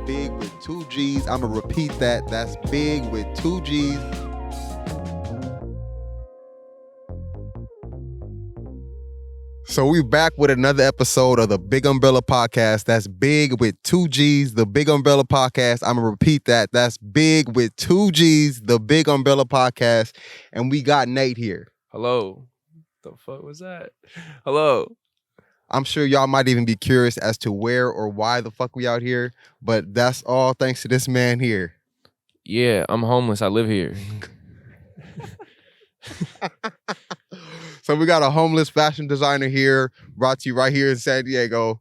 big with 2 G's. I'm going to repeat that. That's big with 2 G's. So we're back with another episode of the BiGG Umbrella Podcast. That's big with 2 G's, the BiGG Umbrella Podcast. I'm going to repeat that. That's big with 2 G's, the BiGG Umbrella Podcast. And we got Nate here. Hello. The fuck was that? Hello. I'm sure y'all might even be curious as to where or why the fuck we out here, but that's all thanks to this man here. Yeah, I'm homeless. I live here. So we got a homeless fashion designer here, brought to you right here in San Diego.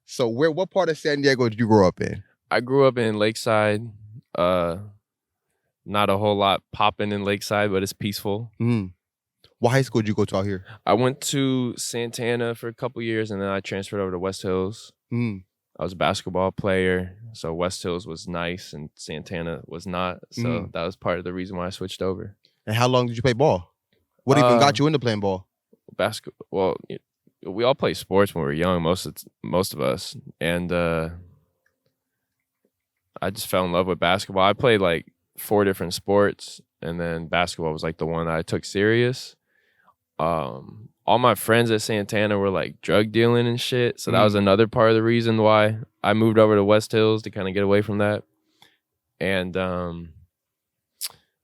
So what part of San Diego did you grow up in? I grew up in Lakeside. Not a whole lot popping in Lakeside, but it's peaceful. What high school did you go to out here? I went to Santana for a couple years, and then I transferred over to West Hills. I was a basketball player, so West Hills was nice, and Santana was not. So that was part of the reason why I switched over. And how long did you play ball? What even got you into playing ball? Basketball. Well, we all play sports when we were young, most of us, and I just fell in love with basketball. I played like 4 different sports, and then basketball was like the one that I took serious. All my friends at Santana were like drug dealing and shit, so that was another part of the reason why I moved over to West Hills to kind of get away from that. And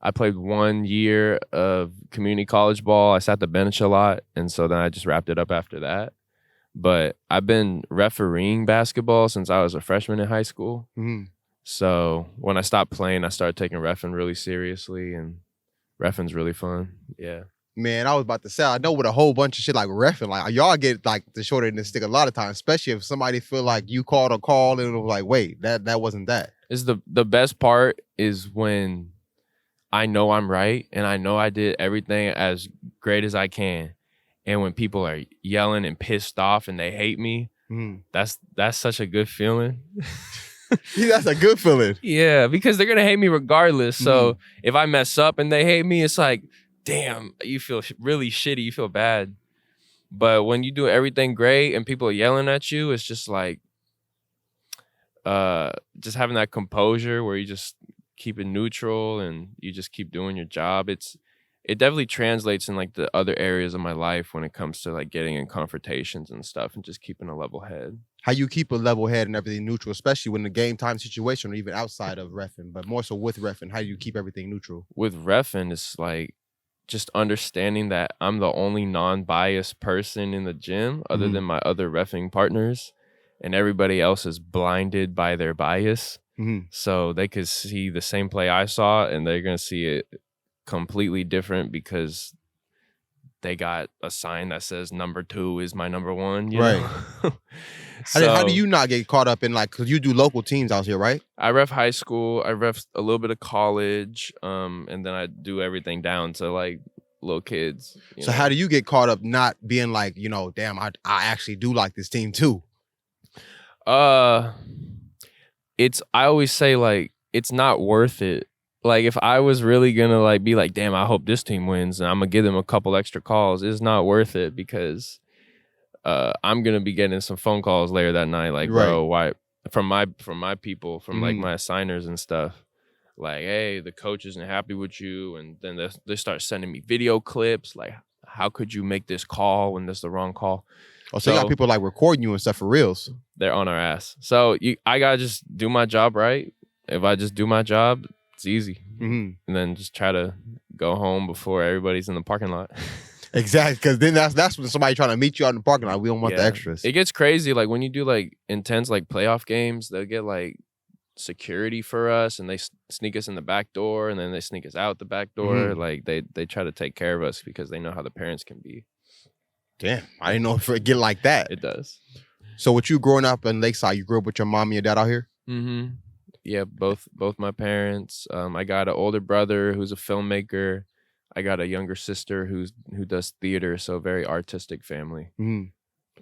I played 1 year of community college ball. I sat the bench a lot, and so then I just wrapped it up after that. But I've been refereeing basketball since I was a freshman in high school. So when I stopped playing, I started taking reffing really seriously, and reffing's really fun. Yeah. Man, I was about to say, I know with a whole bunch of shit like reffing, like y'all get like the short end of the stick a lot of times, especially if somebody feel like you called a call and it was like, wait, that wasn't that. It's the best part is when I know I'm right and I know I did everything as great as I can. And when people are yelling and pissed off and they hate me, that's such a good feeling. That's a good feeling. Yeah, because they're going to hate me regardless. So if I mess up and they hate me, it's like, damn, you feel really shitty. You feel bad. But when you do everything great and people are yelling at you, it's just like just having that composure where you just keep it neutral and you just keep doing your job. It definitely translates in like the other areas of my life when it comes to like getting in confrontations and stuff and just keeping a level head. How you keep a level head and everything neutral, especially when the game time situation or even outside of reffing, but more so with reffing, how do you keep everything neutral? With reffing, it's like just understanding that I'm the only non-biased person in the gym other than my other reffing partners, and everybody else is blinded by their bias. So they could see the same play I saw and they're going to see it completely different because they got a sign that says number 2 is my number 1. You know? How do you not get caught up in like, because you do local teams out here, right? I ref high school, I ref a little bit of college, and then I do everything down to like little kids. So how do you get caught up not being like, damn, I actually do like this team too? I always say like it's not worth it. Like if I was really gonna like be like, damn, I hope this team wins and I'm gonna give them a couple extra calls, it's not worth it because I'm gonna be getting some phone calls later that night, like, bro, why from my people, from like my assigners and stuff. Like, hey, the coach isn't happy with you, and then they start sending me video clips, like, how could you make this call when that's the wrong call? Oh, so you got people like recording you and stuff for reals. They're on our ass. So I gotta just do my job right. If I just do my job, it's easy. And then just try to go home before everybody's in the parking lot. Exactly, because then that's when somebody trying to meet you out in the parking lot. We don't want the extras. It gets crazy. Like when you do like intense like playoff games, they'll get like security for us and they sneak us in the back door and then they sneak us out the back door. Like they try to take care of us because they know how the parents can be. Damn, I didn't know if it get like that. It does. So with you growing up in Lakeside, you grew up with your mom and your dad out here? Yeah, both my parents. I got an older brother who's a filmmaker. I got a younger sister who does theater, so a very artistic family.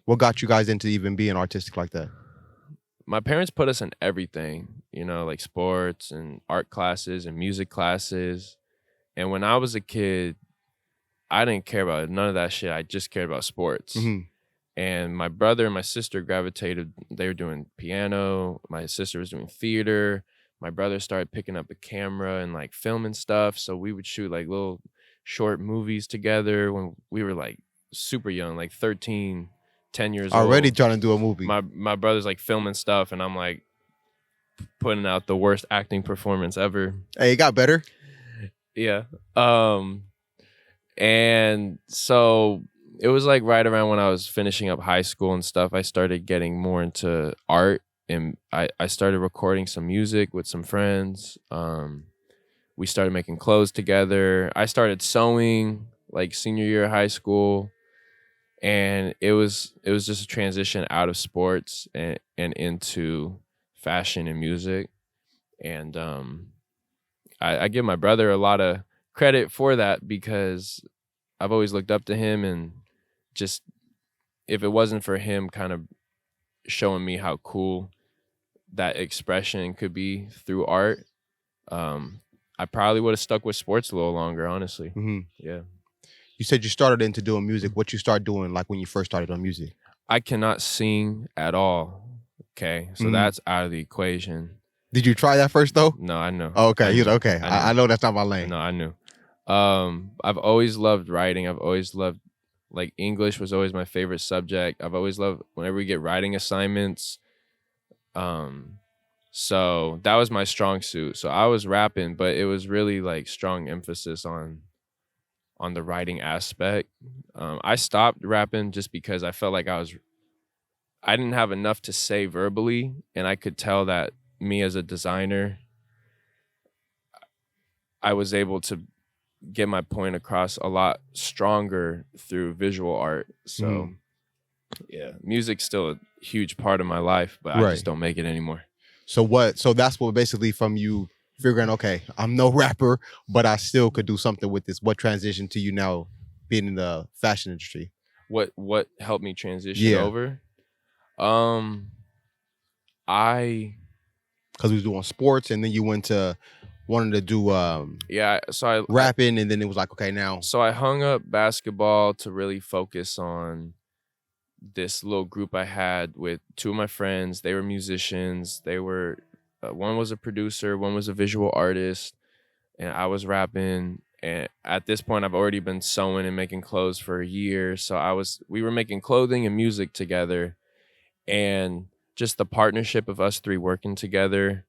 What got you guys into even being artistic like that? My parents put us in everything, like sports and art classes and music classes. And when I was a kid, I didn't care about none of that shit. I just cared about sports. And my brother and my sister gravitated. They were doing piano. My sister was doing theater. My brother started picking up a camera and like filming stuff. So we would shoot like little short movies together when we were like super young, like 13, 10 years Already old. trying to do a movie. My brother's like filming stuff, and I'm like putting out the worst acting performance ever. Hey, it got better. Yeah. And so it was like right around when I was finishing up high school and stuff, I started getting more into art, and I started recording some music with some friends. We started making clothes together. I started sewing like senior year of high school, and it was just a transition out of sports and into fashion and music. And I give my brother a lot of credit for that, because I've always looked up to him, and just if it wasn't for him kind of showing me how cool that expression could be through art, I probably would have stuck with sports a little longer, honestly. Mm-hmm. Yeah. You said you started into doing music. What you start doing like when you first started on music? I cannot sing at all. Okay. So that's out of the equation. Did you try that first though? No, I know. Oh, okay. I know. I know that's not my lane. No, I knew. I've always loved writing. I've always loved, like, English was always my favorite subject. I've always loved whenever we get writing assignments. So that was my strong suit. So I was rapping, but it was really like strong emphasis on the writing aspect. I stopped rapping just because I felt like I didn't have enough to say verbally, and I could tell that me as a designer, I was able to get my point across a lot stronger through visual art. So yeah, music's still a huge part of my life, but I just don't make it anymore. So that's what basically from you figuring, okay, I'm no rapper, but I still could do something with this. What transitioned to you now being in the fashion industry? What helped me transition over? Because we was doing sports, and then you went to wanted to do so rapping, and then it was like, okay, now. So I hung up basketball to really focus on this little group I had with two of my friends. They were musicians. They were one was a producer, one was a visual artist, and I was rapping. And at this point, I've already been sewing and making clothes for a year. So we were making clothing and music together, and just the partnership of us three working together,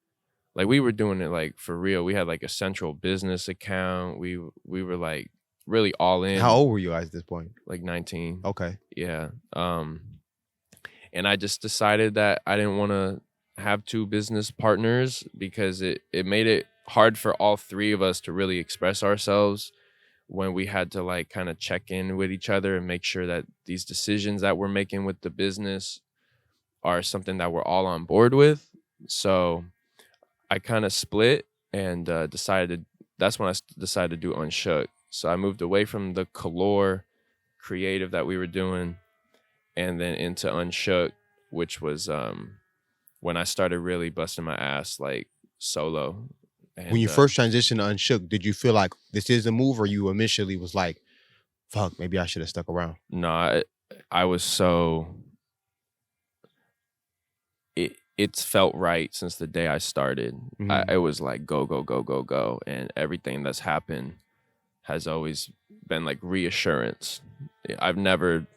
like we were doing it like for real. We had like a central business account. We were like really all in. How old were you guys at this point? Like 19. Okay. Yeah. And I just decided that I didn't want to have two business partners, because it made it hard for all three of us to really express ourselves when we had to like kind of check in with each other and make sure that these decisions that we're making with the business are something that we're all on board with. So I kind of split and that's when I decided to do Unshook. So I moved away from the color creative that we were doing, and then into Unshook, which was when I started really busting my ass like solo. And, when you first transitioned to Unshook, did you feel like this is a move, or you initially was like, fuck, maybe I should have stuck around? No, I was so... It's felt right since the day I started. It was like go, go, go, go, go. And everything that's happened has always been like reassurance. I've never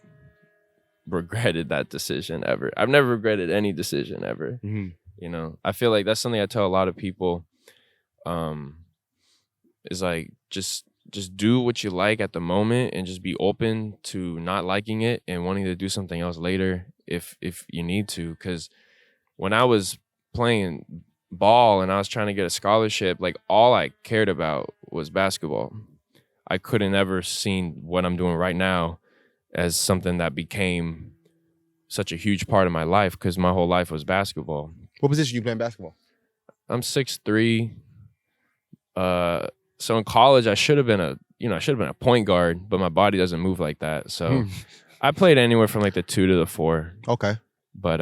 regretted that decision ever. I've never regretted any decision ever. You know, I feel like that's something I tell a lot of people, is like, just do what you like at the moment, and just be open to not liking it and wanting to do something else later if you need to. Because when I was playing ball and I was trying to get a scholarship, like all I cared about was basketball. I couldn't ever seen what I'm doing right now as something that became such a huge part of my life, because my whole life was basketball. What position you playing basketball? I'm 6'3". So in college I should have been a point guard, but my body doesn't move like that. So I played anywhere from like the 2 to the 4. Okay. But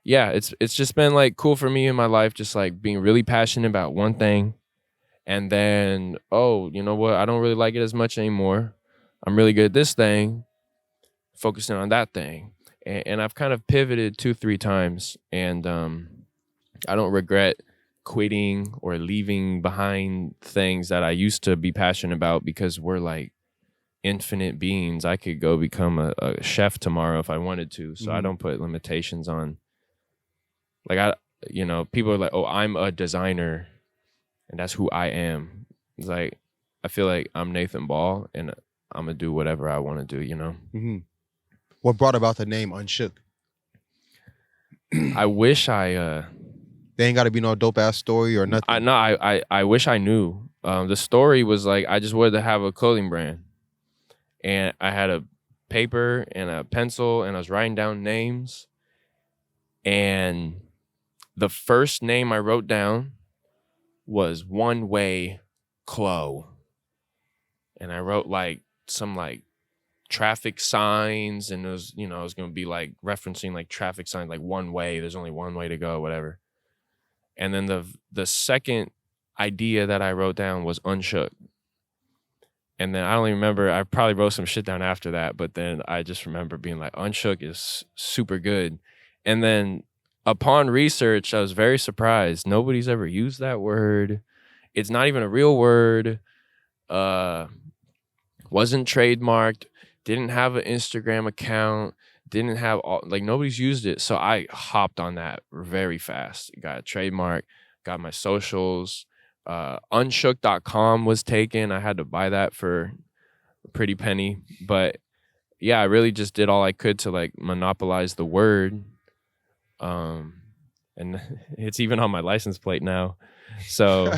yeah, it's just been like cool for me in my life, just like being really passionate about one thing, and then, oh, you know what? I don't really like it as much anymore. I'm really good at this thing. focusing on that thing. And I've kind of pivoted 2-3 times, and I don't regret quitting or leaving behind things that I used to be passionate about, because we're like infinite beings. I could go become a chef tomorrow if I wanted to. So I don't put limitations on, like, people are like, oh, I'm a designer and that's who I am. It's like, I feel like I'm Nathan Ball and I'm gonna do whatever I want to do, Mm-hmm. What brought about the name Unshook? I wish I They ain't got to be no dope ass story or nothing. I wish I knew. The story was like, I just wanted to have a clothing brand, and I had a paper and a pencil, and I was writing down names, and the first name I wrote down was One Way Clo, and I wrote like some like traffic signs, and it was, it was gonna be like referencing like traffic signs, like one way, there's only one way to go, whatever. And then the second idea that I wrote down was Unshook. And then I don't even remember, I probably wrote some shit down after that, but then I just remember being like, Unshook is super good. And then upon research, I was very surprised. Nobody's ever used that word. It's not even a real word. Wasn't trademarked. Didn't have an Instagram account. Didn't have nobody's used it. So I hopped on that very fast. Got a trademark, got my socials. Unshook.com was taken. I had to buy that for a pretty penny. But yeah, I really just did all I could to like monopolize the word. And it's even on my license plate now. So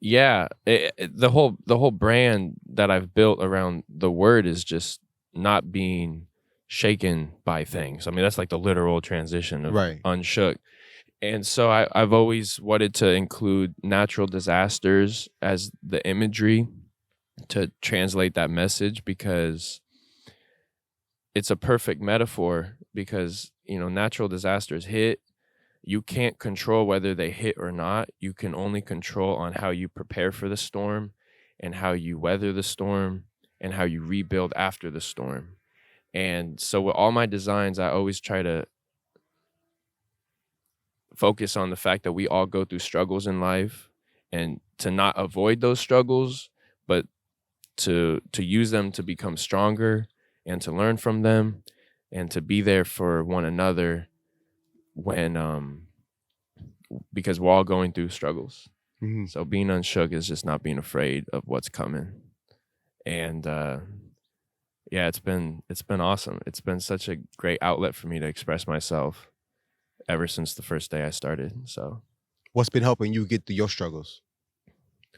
yeah, the whole brand that I've built around the word is just not being shaken by things. I mean, that's like the literal transition of Unshook. And so I've always wanted to include natural disasters as the imagery to translate that message, because it's a perfect metaphor, because, natural disasters hit. You can't control whether they hit or not. You can only control on how you prepare for the storm and how you weather the storm and how you rebuild after the storm. And so with all my designs, I always try to focus on the fact that we all go through struggles in life, and to not avoid those struggles, but to use them to become stronger and to learn from them and to be there for one another when because we're all going through struggles. Mm-hmm. So being unshook is just not being afraid of what's coming. And yeah, it's been awesome. It's been such a great outlet for me to express myself ever since the first day I started. So what's been helping you get through your struggles?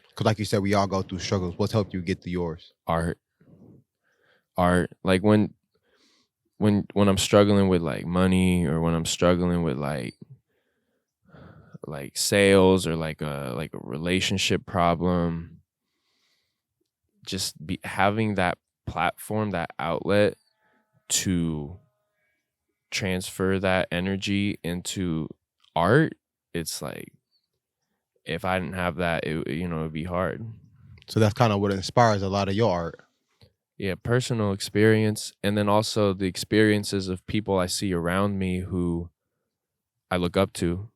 Because like you said, we all go through struggles. What's helped you get through yours? Art. Like when I'm struggling with like money, or when I'm struggling with like sales, or like a relationship problem, just having that platform, that outlet to transfer that energy into art. It's like, if I didn't have that, it'd be hard. So that's kind of what inspires a lot of your art. Yeah, personal experience, and then also the experiences of people I see around me who I look up to,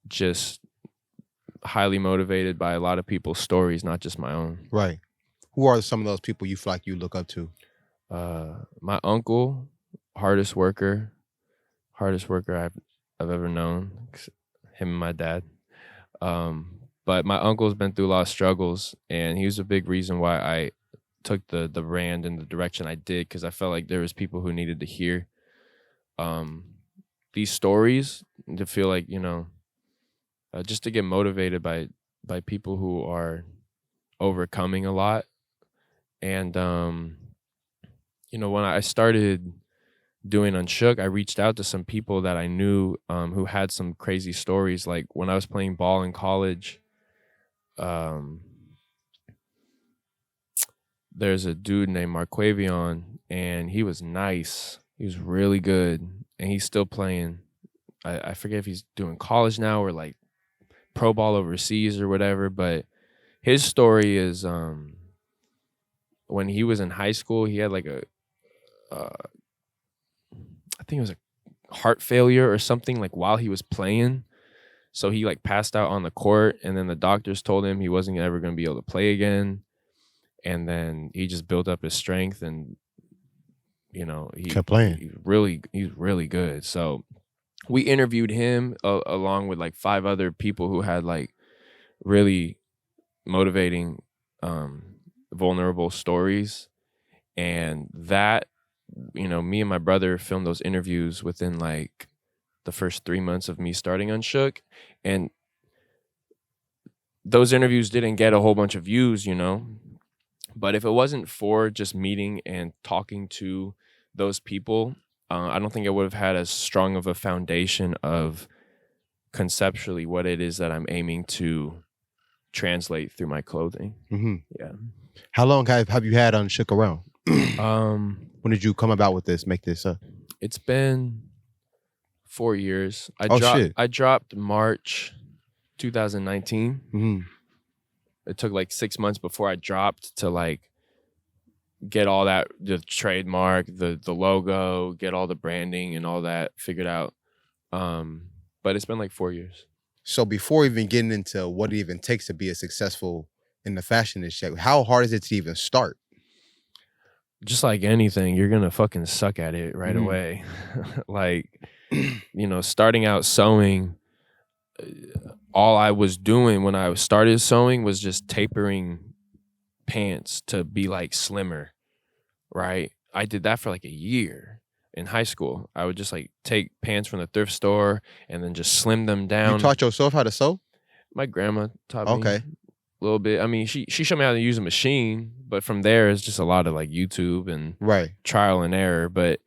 just highly motivated by a lot of people's stories, not just my own. Right. Who are some of those people you feel like you look up to? My uncle, hardest worker I've ever known, him and my dad. But my uncle's been through a lot of struggles, and he was a big reason why I took the brand in the direction I did, because I felt like there was people who needed to hear these stories, to feel like, just to get motivated by people who are overcoming a lot. And when I started doing Unshook, I reached out to some people that I knew who had some crazy stories. Like when I was playing ball in college, there's a dude named Marquavion, and he was nice. He was really good, and he's still playing. I forget if he's doing college now or like pro ball overseas or whatever. But his story is when he was in high school, he had like I think it was a heart failure or something like while he was playing. So he like passed out on the court, and then the doctors told him he wasn't ever going to be able to play again. And then he just built up his strength, and he kept playing. He's really good. So we interviewed him along with like 5 other people who had like really motivating, vulnerable stories, and that me and my brother filmed those interviews within like the first 3 months of me starting Unshook, and those interviews didn't get a whole bunch of views, but if it wasn't for just meeting and talking to those people, I don't think I would have had as strong of a foundation of conceptually what it is that I'm aiming to translate through my clothing. Mm-hmm. Yeah. How long have you had Unshook around? When did you come about with this, make this up? It's been 4 years. Shit. I dropped March 2019. Mm-hmm. It took like 6 months before I dropped to like get all that, the trademark, the logo, get all the branding and all that figured out. But it's been like 4 years. So before even getting into what it even takes to be a successful in the fashion industry, how hard is it to even start? Just like anything, you're gonna fucking suck at it right away. Like, starting out sewing, all I was doing when I started sewing was just tapering pants to be like slimmer, right? I did that for like a year in high school. I would just like take pants from the thrift store and then just slim them down. You taught yourself how to sew? My grandma taught me. Okay. A little bit. I mean, she showed me how to use a machine, but from there it's just a lot of like YouTube and trial and error. But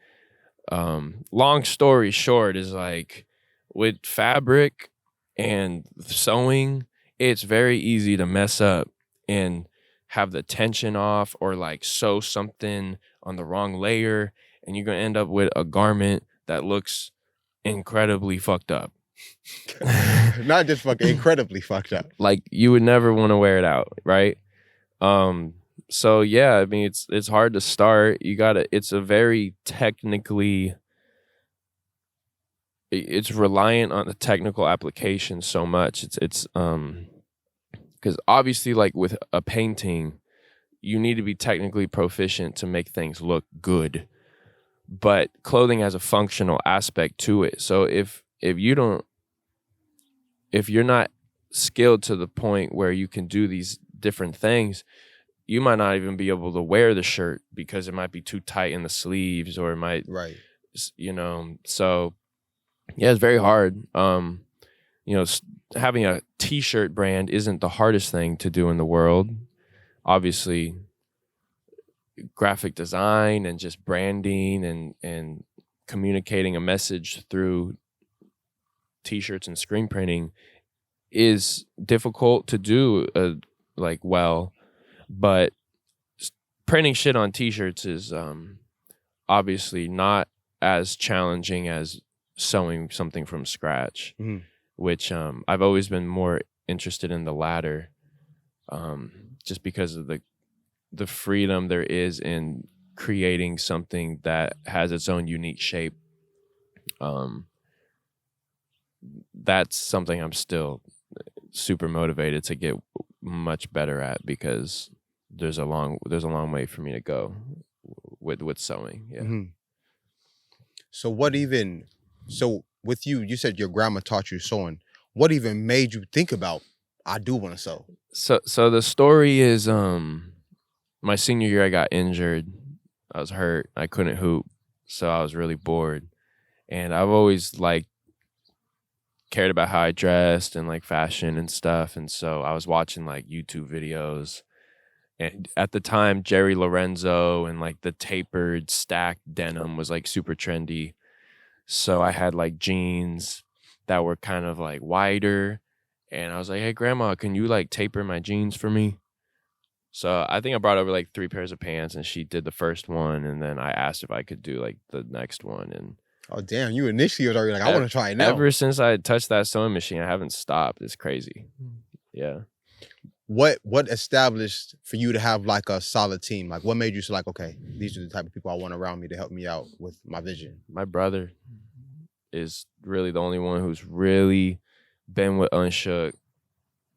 long story short is like with fabric and sewing, it's very easy to mess up and have the tension off or like sew something on the wrong layer, and you're gonna end up with a garment that looks incredibly fucked up. Not just fucking incredibly fucked up. Like you would never want to wear it out, right? So yeah, I mean it's hard to start. It's a very it's reliant on the technical application so much. It's because obviously like with a painting, you need to be technically proficient to make things look good. But clothing has a functional aspect to it. So if you're not skilled to the point where you can do these different things, you might not even be able to wear the shirt because it might be too tight in the sleeves, or it might, so yeah, it's very hard. Having a t-shirt brand isn't the hardest thing to do in the world. Obviously, graphic design and just branding and communicating a message through t-shirts and screen printing is difficult to do well, but printing shit on t-shirts is obviously not as challenging as sewing something from scratch, which I've always been more interested in the latter, just because of the freedom there is in creating something that has its own unique shape. That's something I'm still super motivated to get much better at, because there's a long way for me to go with sewing. Yeah. Mm-hmm. So with you said your grandma taught you sewing. What even made you think about, I do want to sew? So the story is my senior year I got injured. I was hurt. I couldn't hoop. So I was really bored. And I've always cared about how I dressed and fashion and stuff. And so I was watching YouTube videos. And at the time, Jerry Lorenzo and the tapered stacked denim was super trendy. So I had jeans that were kind of wider. And I was like, hey, grandma, can you taper my jeans for me? So I think I brought over 3 pairs of pants, and she did the first one. And then I asked if I could do the next one. And Oh damn! You initially was already like, I want to try it now. Ever since I touched that sewing machine, I haven't stopped. It's crazy. Yeah. What established for you to have like a solid team? Like, what made you say like, okay, these are the type of people I want around me to help me out with my vision? My brother is really the only one who's really been with Unshook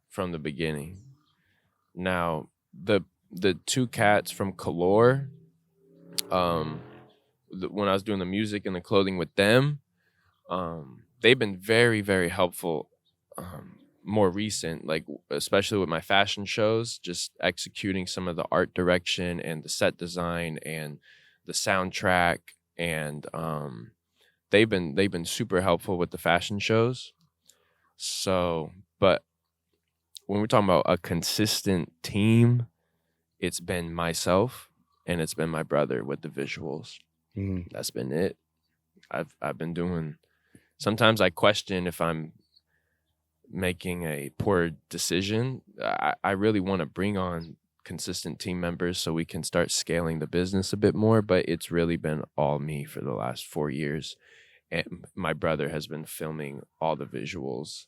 from the beginning. Now, the two cats from Calore, when I was doing the music and the clothing with them, they've been very, very helpful. More recent, like especially with my fashion shows, just executing some of the art direction and the set design and the soundtrack, and they've been super helpful with the fashion shows. So, but when we're talking about a consistent team, it's been myself and it's been my brother with the visuals. Mm-hmm. That's been it. I've been doing. Sometimes I question if I'm making a poor decision. I really want to bring on consistent team members so we can start scaling the business a bit more, but it's really been all me for the last 4 years. And my brother has been filming all the visuals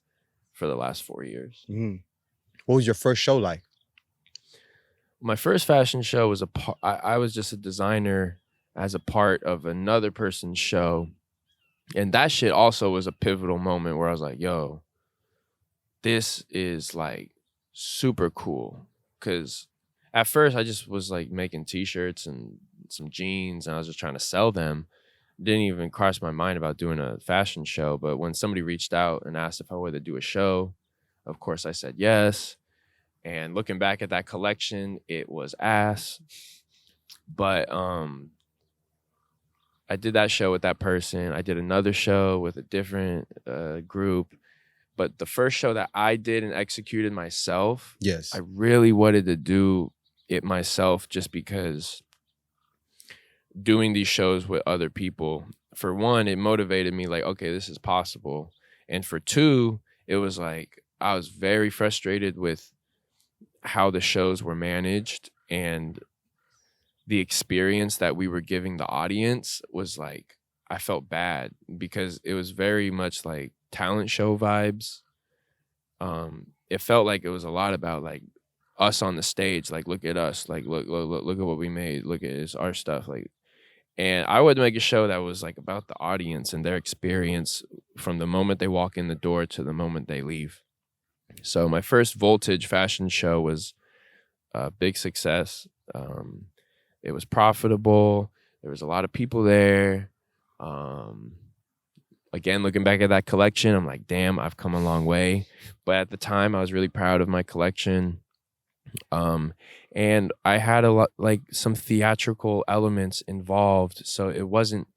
for the last 4 years. Mm-hmm. What was your first show like? My first fashion show was I was just a designer as a part of another person's show. And that shit also was a pivotal moment where I was like, yo, this is like super cool. Cause at first I just was like making t-shirts and some jeans and I was just trying to sell them. Didn't even cross my mind about doing a fashion show. But when somebody reached out and asked if I wanted to do a show, of course I said yes. And looking back at that collection, it was ass. But I did that show with that person. I did another show with a different group. But the first show that I did and executed myself, yes, I really wanted to do it myself just because doing these shows with other people, for one, it motivated me like, okay, this is possible. And for two, it was like I was very frustrated with how the shows were managed, and the experience that we were giving the audience was like, I felt bad because it was very much like talent show vibes. It felt like it was a lot about like us on the stage, like look at us, like look at what we made, look at this, our stuff, like. And I would make a show that was like about the audience and their experience from the moment they walk in the door to the moment they leave. So my first Voltage fashion show was a big success. It was profitable. There was a lot of people there. Again, looking back at that collection, I'm like, damn, I've come a long way. But at the time, I was really proud of my collection. And I had a lot, like some theatrical elements involved. So it wasn't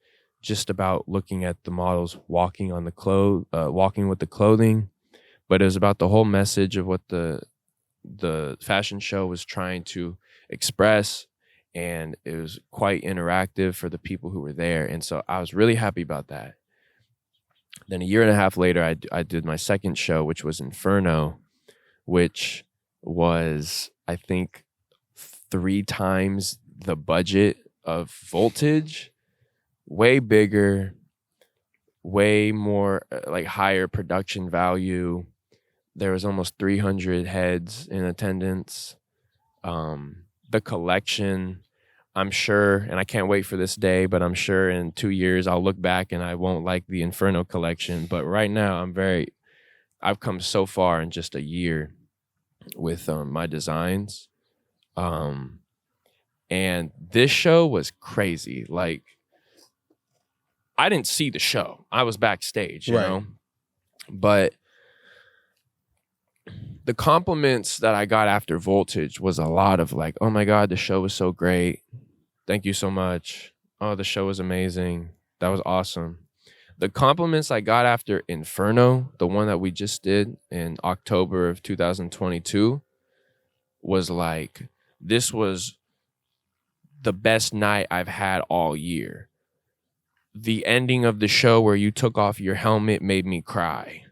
just about looking at the models walking on the walking with the clothing, but it was about the whole message of what the fashion show was trying to express. And it was quite interactive for the people who were there. And so I was really happy about that. Then a year and a half later, I did my second show, which was Inferno, which was, I think, 3 times the budget of Voltage, way bigger, way more like higher production value. There was almost 300 heads in attendance. The collection, I'm sure, and I can't wait for this day, but I'm sure in 2 years I'll look back and I won't like the Inferno collection. But right now I've come so far in just a year with my designs. And this show was crazy. Like, I didn't see the show. I was backstage, you know? But the compliments that I got after Voltage was a lot of like, oh my God, the show was so great. Thank you so much. Oh, the show was amazing. That was awesome. The compliments I got after Inferno, the one that we just did in October of 2022, was like, this was the best night I've had all year. The ending of the show where you took off your helmet made me cry.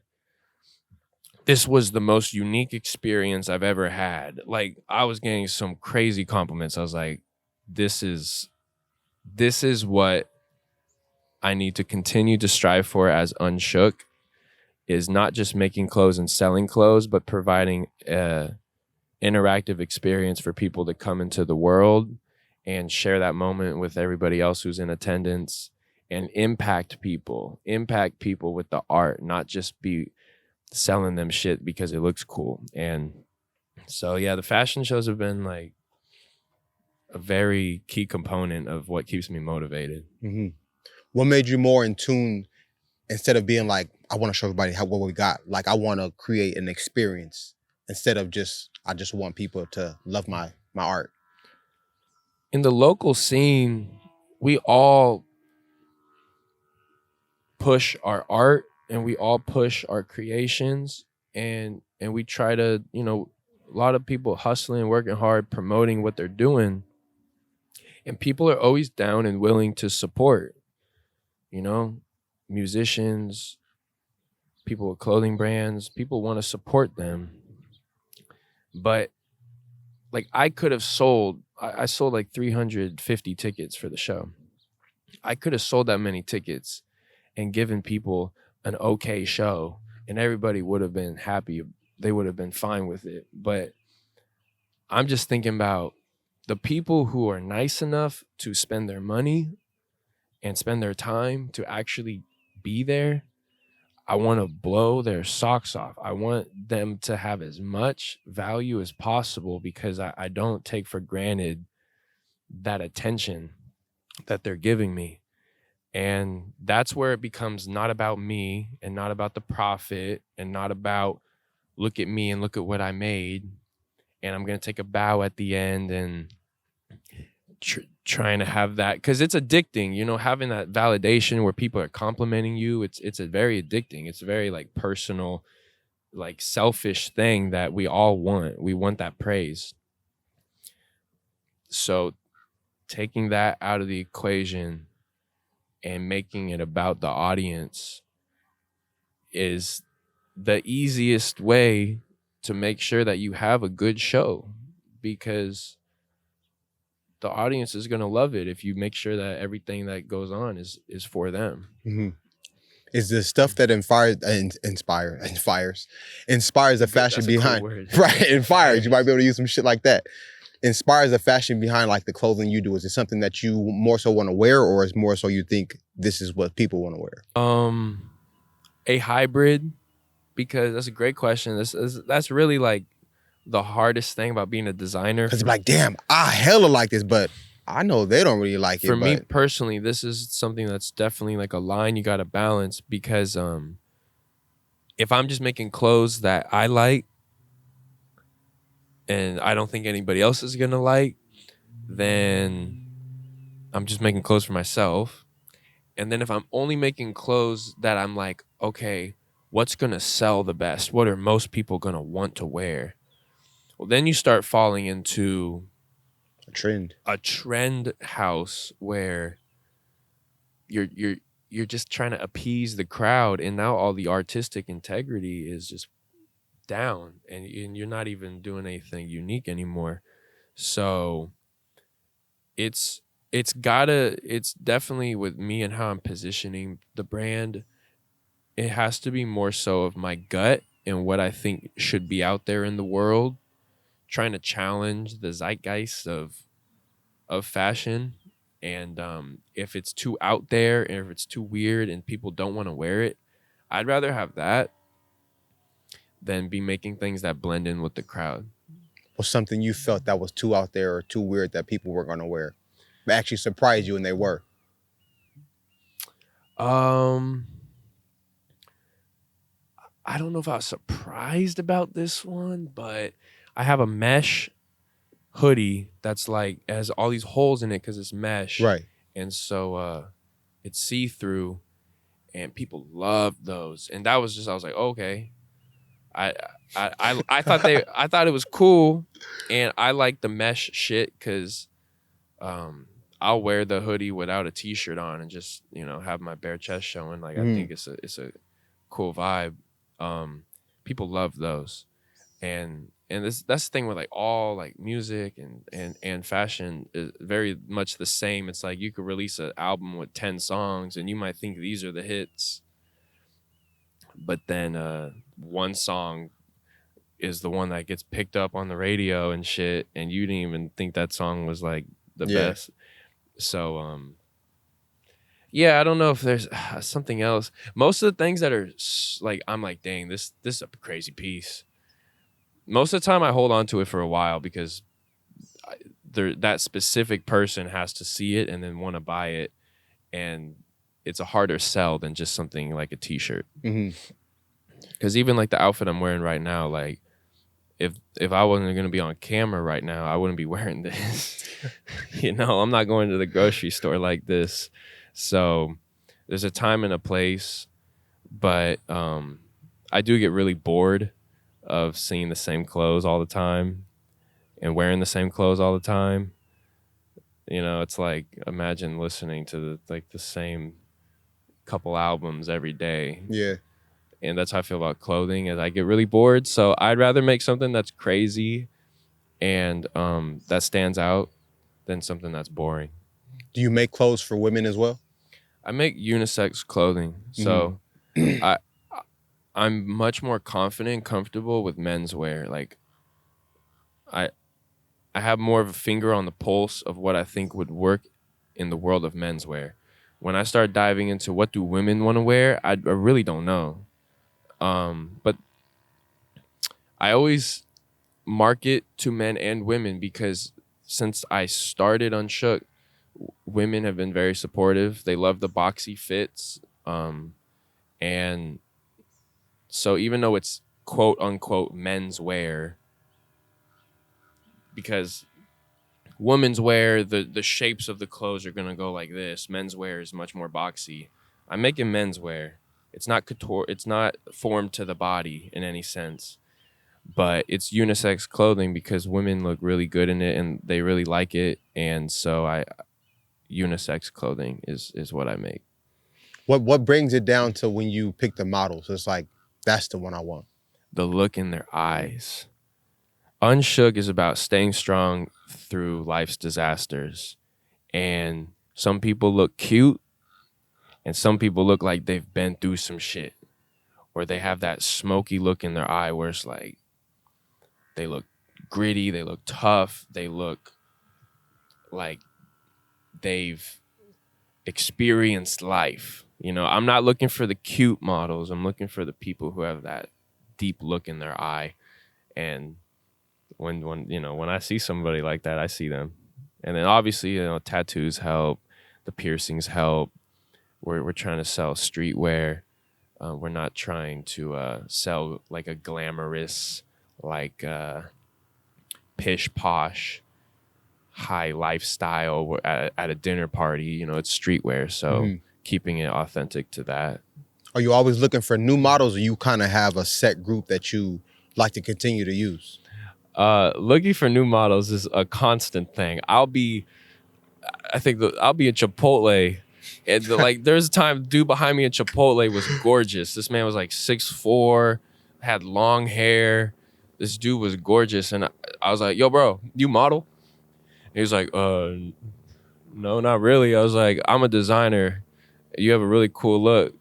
This was the most unique experience I've ever had. Like, I was getting some crazy compliments. I was like, this is what I need to continue to strive for as Unshook is not just making clothes and selling clothes, but providing a interactive experience for people to come into the world and share that moment with everybody else who's in attendance and impact people with the art, not just be selling them shit because it looks cool. And so, yeah, the fashion shows have been like a very key component of what keeps me motivated. Mm-hmm. What made you more in tune instead of being like, I want to show everybody what we got? Like, I want to create an experience instead of I just want people to love my art. In the local scene, we all push our art and we all push our creations, and we try to, a lot of people hustling, working hard, promoting what they're doing, and people are always down and willing to support, musicians, people with clothing brands, people want to support them. But like I could have sold, I sold like 350 tickets for the show. I could have sold that many tickets and given people an okay show, and everybody would have been happy. They would have been fine with it. But I'm just thinking about the people who are nice enough to spend their money and spend their time to actually be there. I want to blow their socks off. I want them to have as much value as possible because I don't take for granted that attention that they're giving me. And that's where it becomes not about me and not about the profit and not about look at me and look at what I made. And I'm going to take a bow at the end and trying to have that, because it's addicting, having that validation where people are complimenting you. It's a very addicting. It's a very like personal, like selfish thing that we all want. We want that praise. So taking that out of the equation and making it about the audience is the easiest way to make sure that you have a good show, because the audience is going to love it if you make sure that everything that goes on is for them. Mm-hmm. Is the stuff that inspires the fashion behind, cool right? Inspires. You might be able to use some shit like that. Inspires the fashion behind like the clothing you do. Is it something that you more so want to wear, or is more so you think this is what people want to wear? A hybrid, because that's a great question. That's really like the hardest thing about being a designer. Because it's like, damn, I hella like this, but I know they don't really like it. For me personally, this is something that's definitely like a line you got to balance, because if I'm just making clothes that I like and I don't think anybody else is going to like, then I'm just making clothes for myself. And then if I'm only making clothes that I'm like, okay, what's going to sell the best? What are most people going to want to wear? Well, then you start falling into a trend house where you're just trying to appease the crowd, and now all the artistic integrity is just down, and you're not even doing anything unique anymore. So it's definitely with me and how I'm positioning the brand, it has to be more so of my gut and what I think should be out there in the world, trying to challenge the zeitgeist of fashion. And if it's too out there and if it's too weird and people don't want to wear it, I'd rather have that than be making things that blend in with the crowd. Or something you felt that was too out there or too weird that people were going to wear, but actually surprised you and they were? I don't know if I was surprised about this one, but I have a mesh hoodie that's like has all these holes in it because it's mesh, right? And so it's see-through, and people love those. And that was just, I was like, okay, I thought it was cool, and I like the mesh shit because I'll wear the hoodie without a t-shirt on and just have my bare chest showing. Like I think it's a cool vibe. People love those, and and that's the thing with like all like music and fashion is very much the same. It's like you could release an album with 10 songs and you might think these are the hits, but then one song is the one that gets picked up on the radio and shit, and you didn't even think that song was like the best. So yeah, I don't know if there's something else. Most of the things that are like, I'm like, dang, this is a crazy piece. Most of the time I hold on to it for a while because that specific person has to see it and then want to buy it, and it's a harder sell than just something like a t-shirt. Because even like the outfit I'm wearing right now, like if I wasn't going to be on camera right now, I wouldn't be wearing this. I'm not going to the grocery store like this. So there's a time and a place, but I do get really bored of seeing the same clothes all the time and wearing the same clothes all the time. It's like, imagine listening to the same couple albums every day. Yeah. And that's how I feel about clothing, is I get really bored. So I'd rather make something that's crazy and that stands out than something that's boring. Do you make clothes for women as well? I make unisex clothing. So I'm much more confident and comfortable with menswear. Like I have more of a finger on the pulse of what I think would work in the world of menswear. When I start diving into what do women want to wear, I really don't know. But I always market to men and women because since I started Unshook, women have been very supportive. They love the boxy fits. And so even though it's quote unquote men's wear, because women's wear, the shapes of the clothes are going to go like this. Men's wear is much more boxy. I'm making men's wear. It's not couture. It's not formed to the body in any sense, but it's unisex clothing because women look really good in it and they really like it. And so unisex clothing is what I make. What brings it down to when you pick the models? It's like, that's the one I want. The look in their eyes. Unshook is about staying strong through life's disasters. And some people look cute and some people look like they've been through some shit. Or they have that smoky look in their eye where it's like they look gritty, they look tough, they look like they've experienced life. I'm not looking for the cute models. I'm looking for the people who have that deep look in their eye. And when I see somebody like that, I see them. And then obviously, tattoos help, the piercings help. We're trying to sell streetwear. We're not trying to sell like a glamorous, like pish posh, high lifestyle at a dinner party. It's streetwear, so keeping it authentic to that. Are you always looking for new models, or you kind of have a set group that you like to continue to use? Looking for new models is a constant thing. I'll be at Chipotle. And there's a time dude behind me at Chipotle was gorgeous. This man was like 6'4", had long hair. This dude was gorgeous. And I was like, yo, bro, you model? And he was like, no, not really. I was like, I'm a designer. You have a really cool look.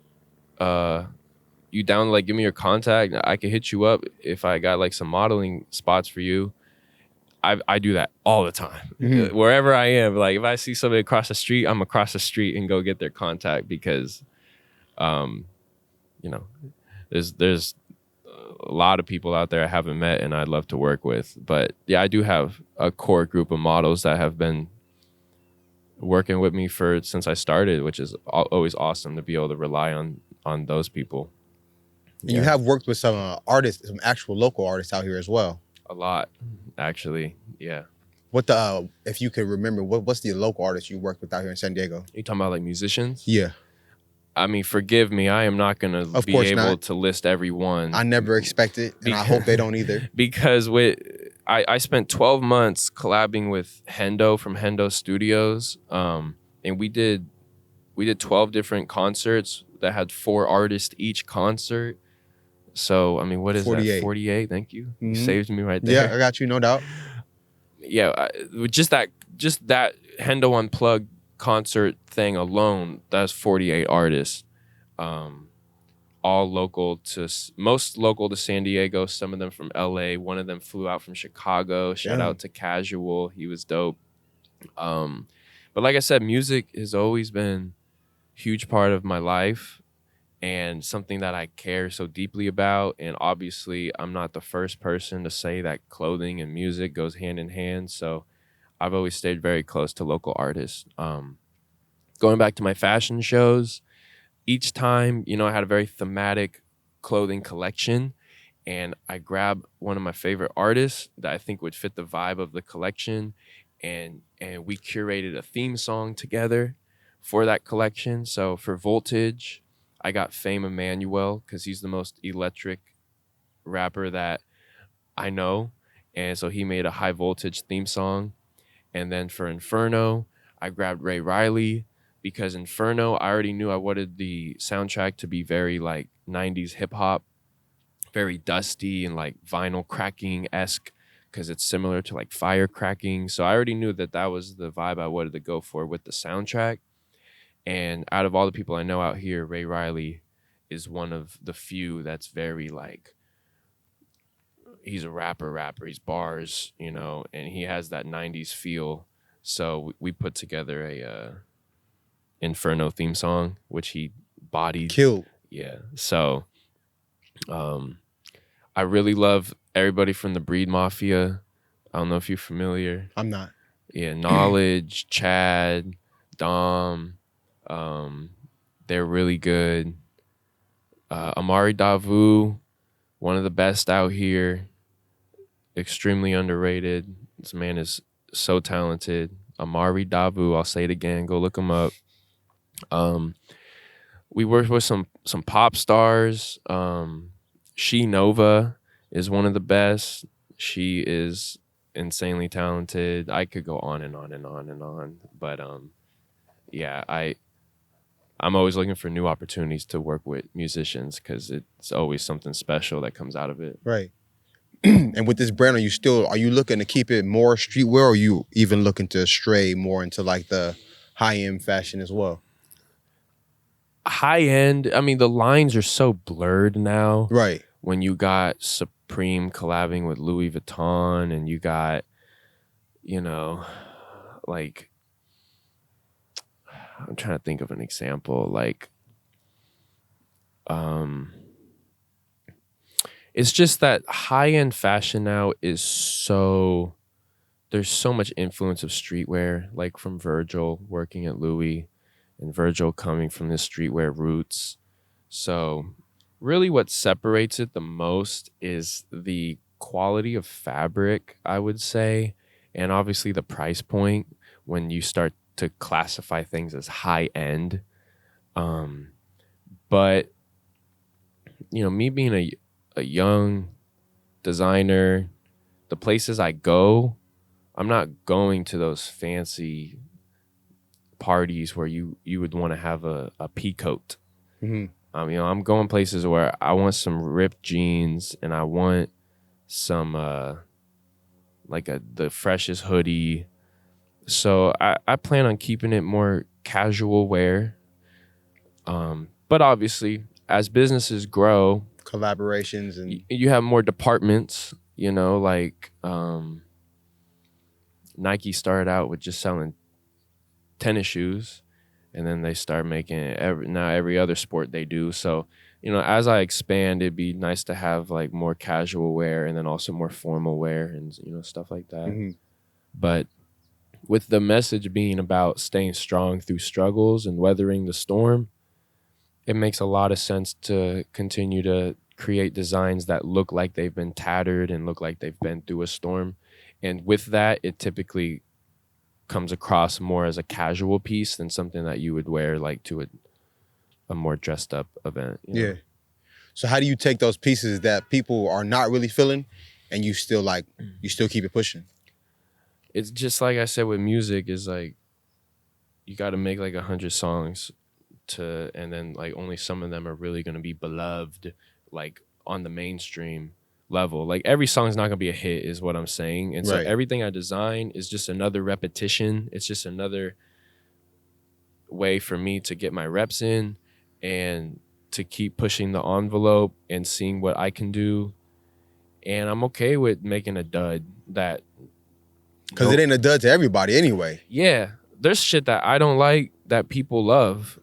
You down to give me your contact? I can hit you up if I got some modeling spots for you. I do that all the time. Wherever I am. If I see somebody across the street, I'm across the street and go get their contact because, there's a lot of people out there I haven't met and I'd love to work with. But yeah, I do have a core group of models that have been working with me since I started, which is always awesome to be able to rely on those people. And you have worked with some artists, some actual local artists out here as well. A lot, actually, yeah. What if you can remember, what's the local artist you worked with out here in San Diego? You talking about musicians? Yeah. I mean, forgive me, I am not going to be able to list every one. I never expect it, and I hope they don't either. Because I spent 12 months collabing with Hendo from Hendo Studios, and we did 12 different concerts that had 4 artists each concert. So, I mean, what is 48. that? 48. Thank you. You Mhm. saved me right there. Yeah, I got you, no doubt. Yeah, just that Hendo Unplugged concert thing alone, that's 48 artists. All local to most local to San Diego, some of them from LA, one of them flew out from Chicago. Shout Damn. out to Casual, he was dope. But like I said, music has always been a huge part of my life and something that I care so deeply about. And obviously, I'm not the first person to say that clothing and music goes hand in hand. So I've always stayed very close to local artists. Going back to my fashion shows, each time, I had a very thematic clothing collection, and I grabbed one of my favorite artists that I think would fit the vibe of the collection, and we curated a theme song together for that collection. So for Voltage, I got Fame Emmanuel because he's the most electric rapper that I know, and so he made a high voltage theme song. And then for Inferno, I grabbed Ray Riley because Inferno, I already knew I wanted the soundtrack to be very like 90s hip hop, very dusty and like vinyl cracking-esque because it's similar to like fire cracking. So I already knew that was the vibe I wanted to go for with the soundtrack. And out of all the people I know out here, Ray Riley is one of the few that's very like, he's a rapper, he's bars, and he has that 90s feel. So we put together a Inferno theme song, which he bodied. Killed. Yeah. So I really love everybody from the Breed Mafia. I don't know if you're familiar. I'm not. Yeah, Knowledge, Chad, Dom. They're really good. Amari Davu, one of the best out here. Extremely underrated. This man is so talented. Amari Davu, I'll say it again. Go look him up. We worked with some pop stars. She Nova is one of the best. She is insanely talented. I could go on and on and on and on. But yeah, I'm always looking for new opportunities to work with musicians because it's always something special that comes out of it. Right. And with this brand, are you looking to keep it more streetwear, or are you even looking to stray more into like the high-end fashion as well? High end, I mean, the lines are so blurred now. Right. When you got Supreme collabing with Louis Vuitton, and you got, like, I'm trying to think of an example. Like, it's just that high-end fashion now is there's so much influence of streetwear, like from Virgil working at Louis and Virgil coming from the streetwear roots. So really what separates it the most is the quality of fabric, I would say, and obviously the price point when you start to classify things as high-end. But, me being a young designer, the places I go, I'm not going to those fancy parties where you would want to have a pea coat. Mm-hmm. I'm going places where I want some ripped jeans and I want some the freshest hoodie. So I plan on keeping it more casual wear. But obviously, as businesses grow, collaborations and you have more departments, like Nike started out with just selling tennis shoes, and then they start making every other sport they do. So, as I expand, it'd be nice to have like more casual wear and then also more formal wear and, stuff like that. Mm-hmm. But with the message being about staying strong through struggles and weathering the storm, it makes a lot of sense to continue to create designs that look like they've been tattered and look like they've been through a storm. And with that, it typically comes across more as a casual piece than something that you would wear like to a more dressed up event. Yeah. So how do you take those pieces that people are not really feeling and you still keep it pushing? It's just like I said with music, is like you got to make like 100 songs and then like only some of them are really going to be beloved like on the mainstream level. Like every song is not gonna be a hit, is what I'm saying. And so Right. everything I design is just another repetition. It's just another way for me to get my reps in and to keep pushing the envelope and seeing what I can do. And I'm okay with making a dud that, Because it ain't a dud to everybody anyway. yeah, there's shit that I don't like that people love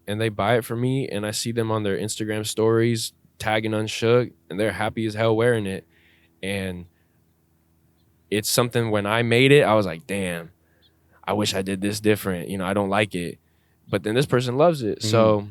and they buy it for me, and I see them on their Instagram stories tagging Unshook and they're happy as hell wearing it. And it's something, when I made it, I was like, damn, I wish I did this different. You know, I don't like it. But then this person loves it. So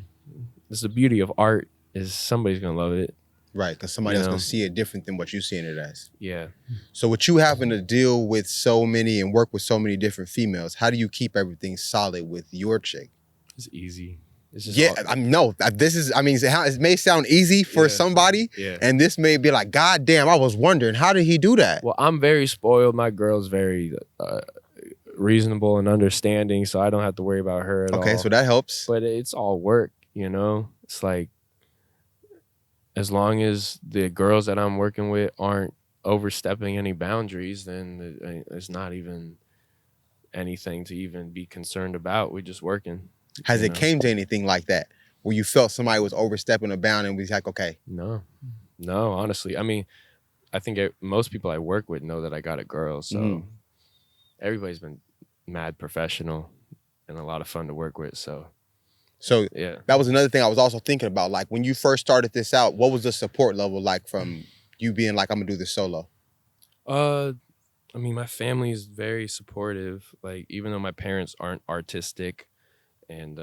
this is the beauty of art, is somebody's going to love it. Right, because somebody else can see it different than what you're seeing it as. Yeah. So with you having to deal with so many and work with so many different females, how do you keep everything solid with your chick? It's easy. It's just it may sound easy for somebody, and this may be like, God damn, I was wondering, how did he do that? Well, I'm very spoiled. My girl's very reasonable and understanding, so I don't have to worry about her at all. Okay, so that helps. But it's all work, you know? It's like, as long as the girls that I'm working with aren't overstepping any boundaries, then it's not even anything to even be concerned about. We're just working. Has it came to anything like that, where you felt somebody was overstepping a bound and was like, okay? No, honestly. I mean, I think most people I work with know that I got a girl, so everybody's been mad professional and a lot of fun to work with, So yeah, that was another thing I was also thinking about. Like when you first started this out, what was the support level like from you being like, I'm gonna do this solo? I mean, my family is very supportive. Like, even though my parents aren't artistic and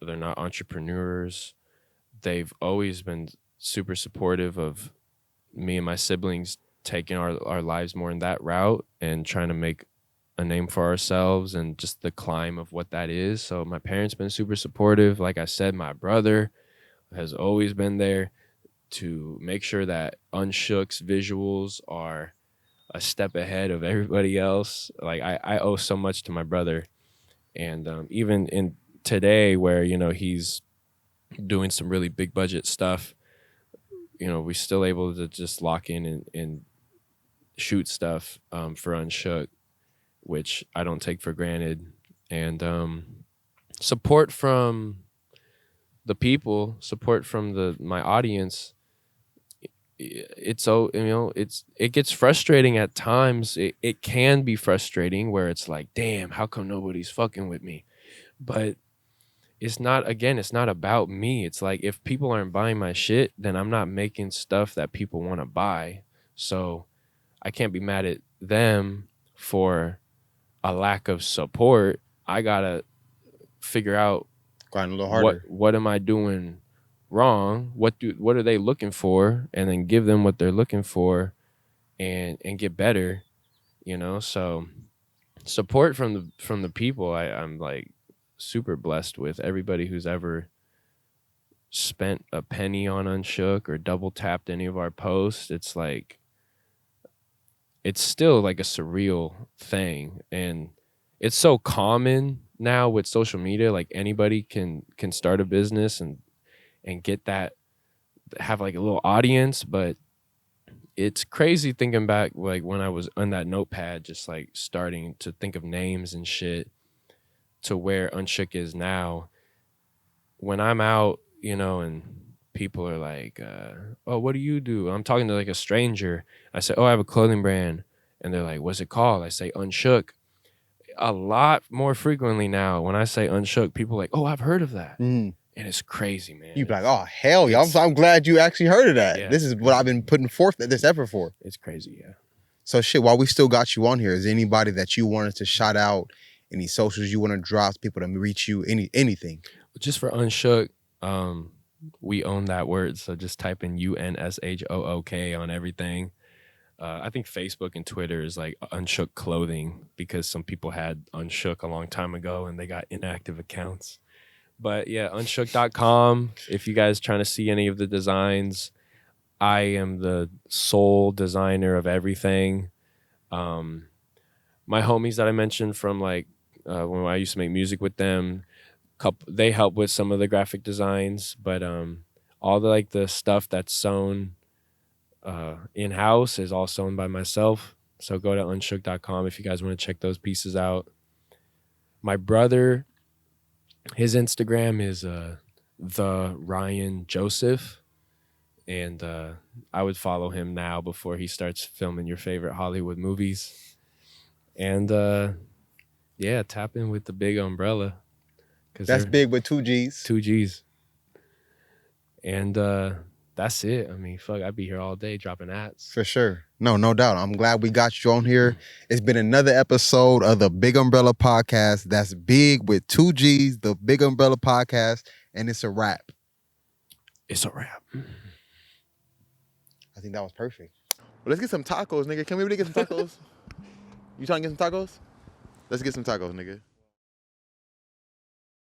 they're not entrepreneurs, they've always been super supportive of me and my siblings taking our lives more in that route and trying to make a name for ourselves and just the climb of what that is. So my parents been super supportive. Like I said, my brother has always been there to make sure that Unshook's visuals are a step ahead of everybody else. Like I owe so much to my brother. And even in today, where, you know, he's doing some really big budget stuff, you know, we're still able to just lock in and shoot stuff for Unshook, which I don't take for granted. And support from the people, support from my audience. It gets frustrating at times. It can be frustrating where it's like, damn, how come nobody's fucking with me? But it's not about me. It's like, if people aren't buying my shit, then I'm not making stuff that people want to buy. So I can't be mad at them for a lack of support. I gotta figure out, grind a little harder. What am I doing wrong? What are they looking for? And then give them what they're looking for, and get better. You know, so support from the people. I'm like super blessed with. Everybody who's ever spent a penny on Unshook or double tapped any of our posts. It's like, it's still like a surreal thing, and it's so common now with social media. Like anybody can start a business and get that, have like a little audience. But it's crazy thinking back, like when I was on that notepad, just like starting to think of names and shit, to where Unshook is now. When I'm out, you know, and people are like, oh, what do you do? I'm talking to like a stranger. I say, oh, I have a clothing brand. And they're like, what's it called? I say, Unshook. A lot more frequently now, when I say Unshook, people are like, oh, I've heard of that. And it's crazy, man. You be like, oh, hell yeah. I'm glad you actually heard of that. Yeah. This is what I've been putting forth this effort for. It's crazy, yeah. So shit, while we still got you on here, is there anybody that you wanted to shout out? Any socials you want to drop, people to reach you, anything? Just for Unshook, we own that word. So just type in UNSHOOK on everything. I think Facebook and Twitter is like Unshook Clothing, because some people had Unshook a long time ago and they got inactive accounts. But yeah, unshook.com. If you guys trying to see any of the designs, I am the sole designer of everything. My homies that I mentioned from like when I used to make music with them, they help with some of the graphic designs, but all the like the stuff that's sewn in-house is all sewn by myself. So go to unshook.com if you guys want to check those pieces out. My brother, his Instagram is the Ryan Joseph. And I would follow him now before he starts filming your favorite Hollywood movies. And yeah, tap in with the BiGG Umbrella. That's big with 2 G's. 2 G's. And that's it. I mean, fuck, I'd be here all day dropping ads. For sure. No doubt. I'm glad we got you on here. It's been another episode of the BiGG Umbrella Podcast. That's big with 2 G's, the BiGG Umbrella Podcast. And it's a wrap. It's a wrap. I think that was perfect. Well, let's get some tacos, nigga. Can we really get some tacos? You trying to get some tacos? Let's get some tacos, nigga.